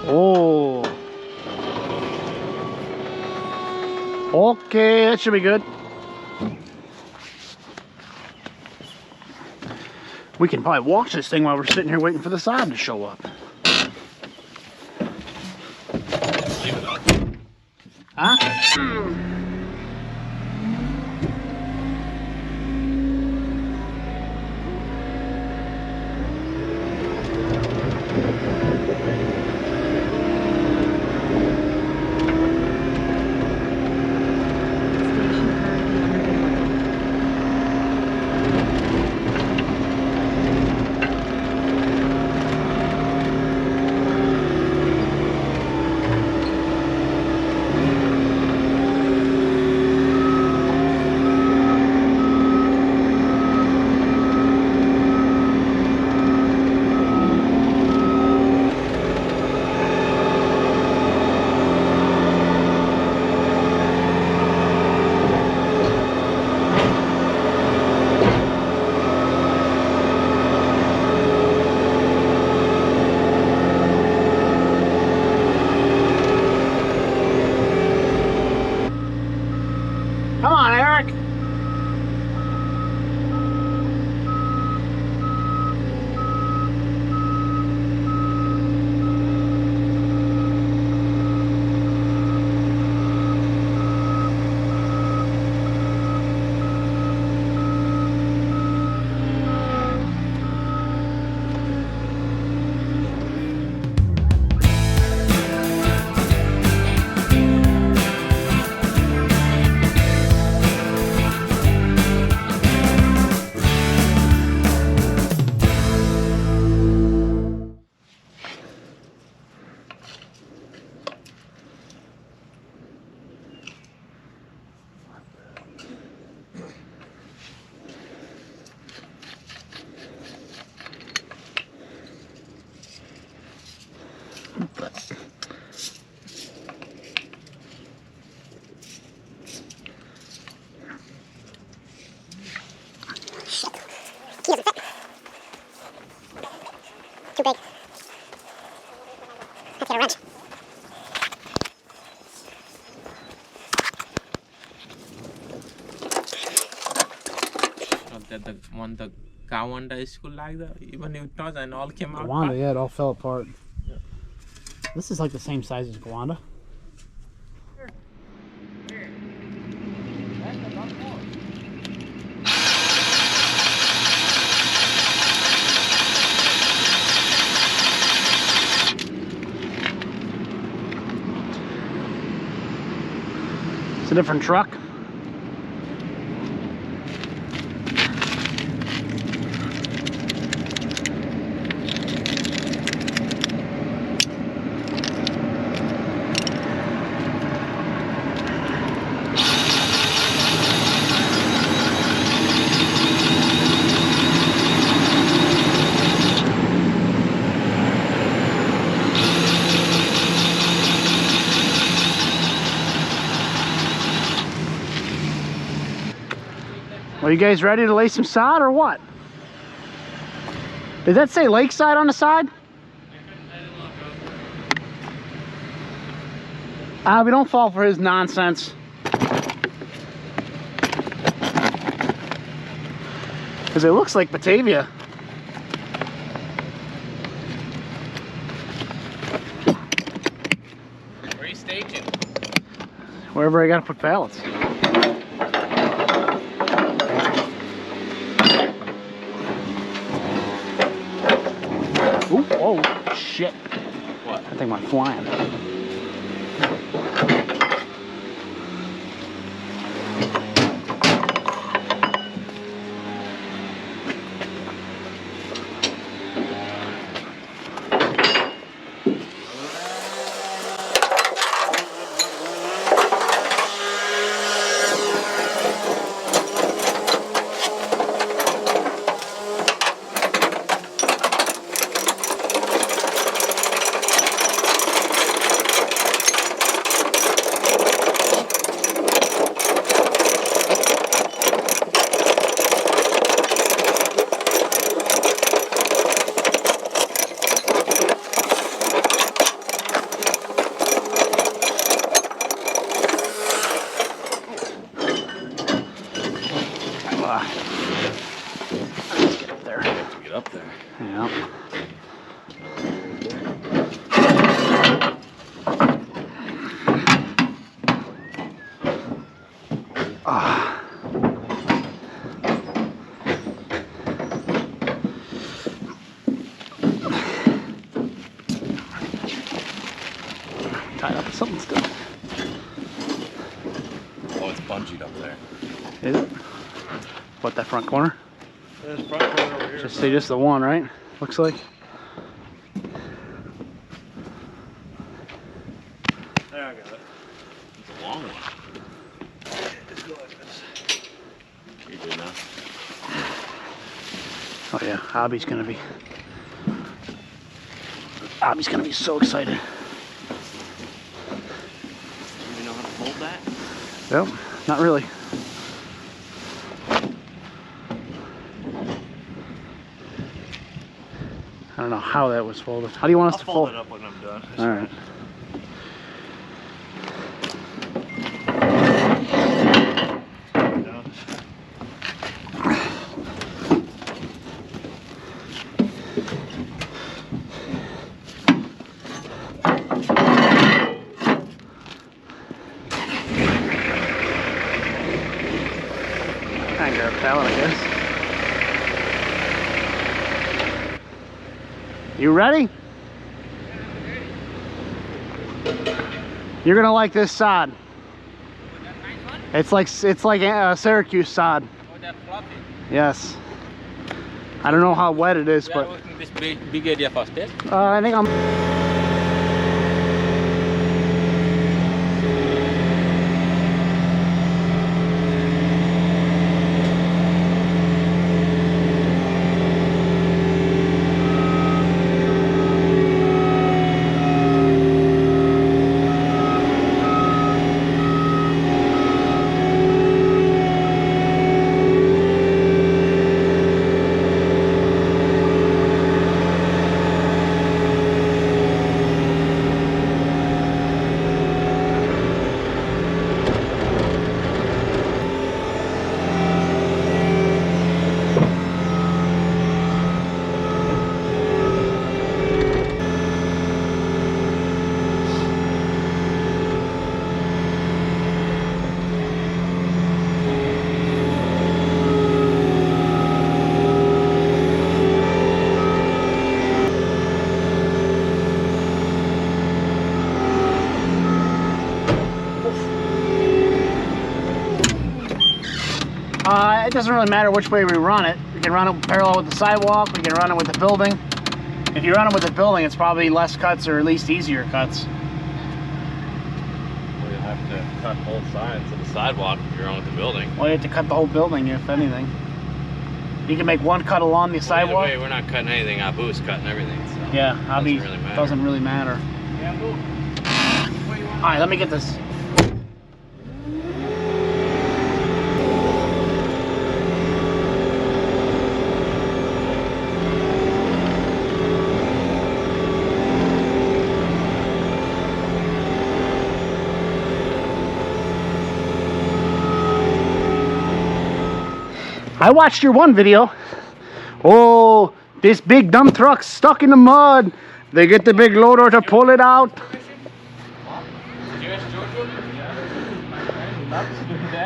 Oh. Okay, that should be good. We can probably watch this thing while we're sitting here waiting for the sod to show up. Huh? Come on, Eric. Too big. Let's get a wrench. The Gowanda school like that, even if it was and all came out. Gowanda, yeah, it all fell apart. Yeah. This is like the same size as Gowanda. It's a different truck. Are you guys ready to lay some sod or what? Did that say Lakeside on the side? We don't fall for his nonsense. Because it looks like Batavia. Where are you staging? Wherever I gotta put pallets. Ooh, oh, shit. What? That thing went flying. up there. Yeah. Tied up with something still. Oh, it's bungeed up there. Is it? What, that front corner? There's front corner over here. Just the one, right? Looks like. There, I got it. It's a long one. Just go like this. You do now. Oh yeah, Abby's gonna be so excited. Do you know how to hold that? Nope, not really. I don't know how that was folded. How do you want us I'll to fold fold it up when I'm done. All right. Down. I can grab a pallet, I guess. You ready? You're gonna like this sod. It's like Syracuse sod. Oh, that fluffy. Yes. I don't know how wet it is, We are but working this big area first, yes? I think I'm. It doesn't really matter which way we run it. We can run it parallel with the sidewalk, we can run it with the building. If you run it with the building, it's probably less cuts or at least easier cuts. Well, you'll have to cut both sides of the sidewalk if you're on with the building. Well, you have to cut the whole building, if anything. You can make one cut along the sidewalk. Either way, we're not cutting anything. Abu's cutting everything. So Yeah, doesn't really matter. Doesn't really matter. All right, let me get this. I watched your one video. Oh, this big dump truck's stuck in the mud. They get the big loader to pull it out.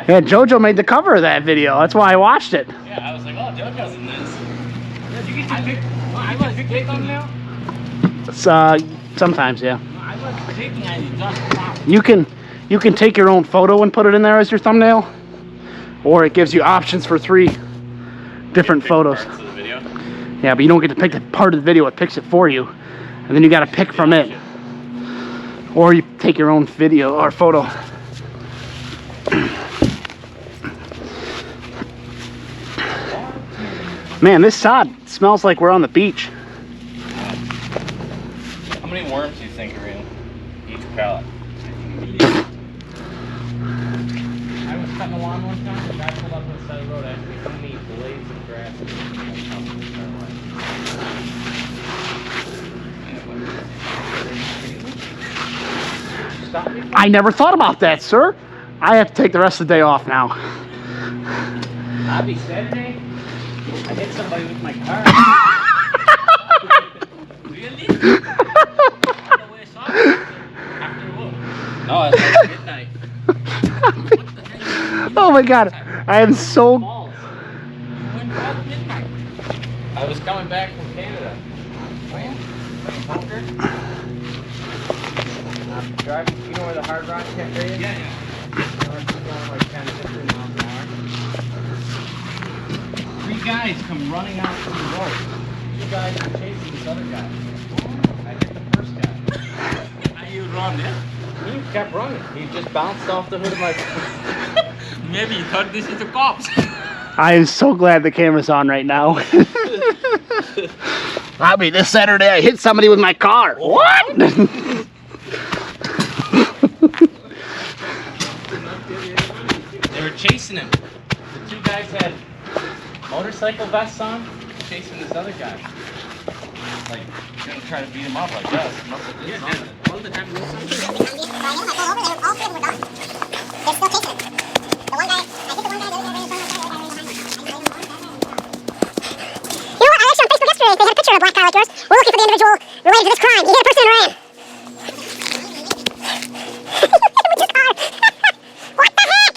Yeah, Jojo made the cover of that video. That's why I watched it. Yeah, I was like, oh, Jojo's in this. I was taking now. Sometimes, yeah. I was taking and it just stopped. You can take your own photo and put it in there as your thumbnail, or it gives you options for 3 different photos. Parts of the video. Yeah, but you don't get to pick the part of the video. It picks it for you, and then you got to pick from it, or you take your own video or photo. Man, this sod smells like we're on the beach. How many worms do you think are in each pallet? I was cutting the lawn one time, the guy pulled up on the side of the road, asked me how many blades of grass. Stop me. I never thought about that, sir. I have to take the rest of the day off now. I'll be Saturday. I hit somebody with my car. Really? The way I saw it after work. No, it's like midnight. Oh my god, I am so. Balls. When was midnight? I was coming back from Canada. Playing poker. Driving, you know where the Hard Rock Cafe is? Yeah. Going like 10, 15 miles an hour. 3 guys come running out from the road. 2 guys are chasing this other guy. I hit the first guy. Are you wrong, yeah? He kept running. He just bounced off the hood of my car. Maybe you thought this is the cops. I am so glad the camera's on right now. Bobby, this Saturday I hit somebody with my car. What? They were chasing him. The 2 guys had motorcycle vests on, chasing this other guy. Like, gonna try to beat him up, I guess. Must have did something. All the time. They had a picture of a black car like yours. We're looking for the individual related to this crime. You hit a person and ran. With your car. What the heck?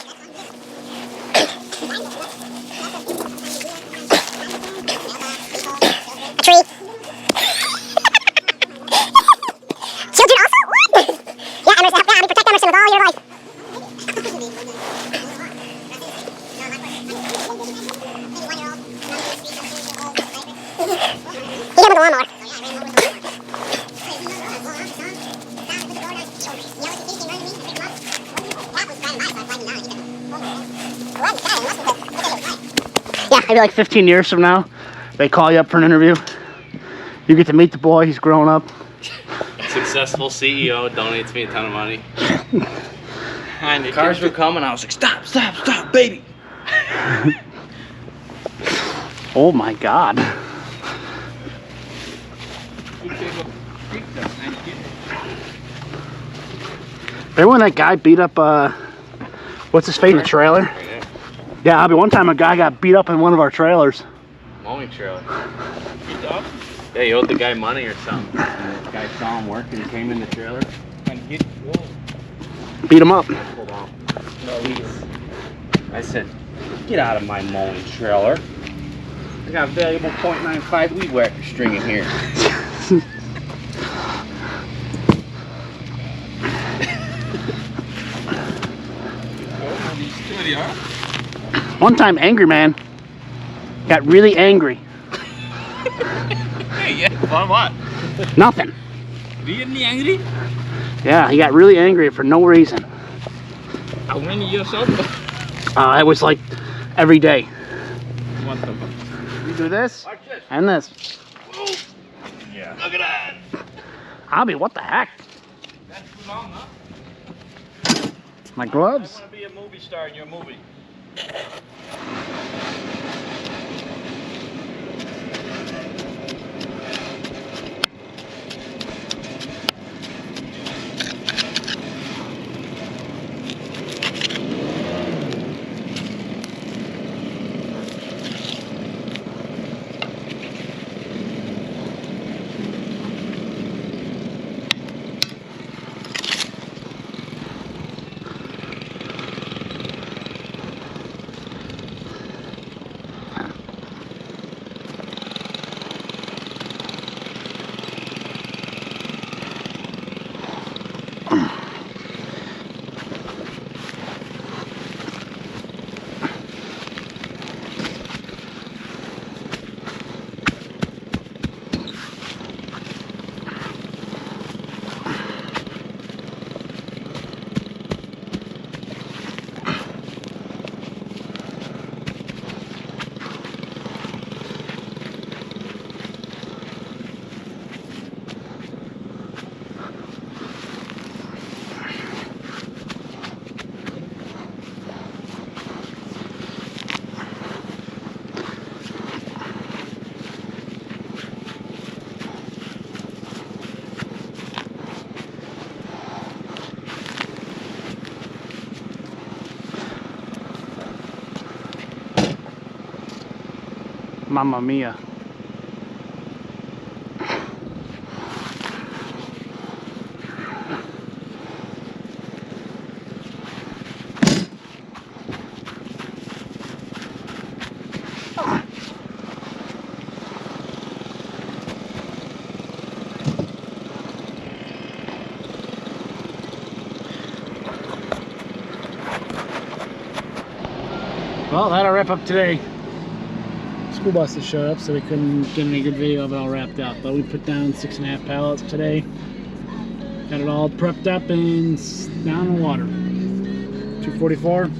A tree. Children also? What? Yeah, Emerson, yeah, protect Emerson with all your life. He did with the lawnmower. Yeah, Maybe like 15 years from now, they call you up for an interview. You get to meet the boy, he's grown up. Successful CEO donates me a ton of money. And the cars were coming, I was like, stop, stop, stop, baby. Oh my god. Remember when that guy beat up, what's his face in the trailer? Yeah, Abby, one time a guy got beat up in one of our trailers. Mowing trailer. Yeah, you owed the guy money or something. And the guy saw him working and came in the trailer and hit whoa. Beat him up. I pulled out. I said, get out of my mowing trailer. I got valuable .95 weed whacker string in here. One time, Angry Man got really angry. Hey, yeah, for what? Nothing. Really angry? Yeah, he got really angry for no reason. How many years old? It was like every day. What the fuck? You do this Watch this. and this. Yeah. Look at that. Abby, what the heck? That's too long, huh? My gloves? I want to be a movie star in your movie. Mamma mia. Well, that'll wrap up today. School buses showed up, so we couldn't get any good video of it all wrapped up. But we put down 6.5 pallets today. Got it all prepped up and down in the water. 244.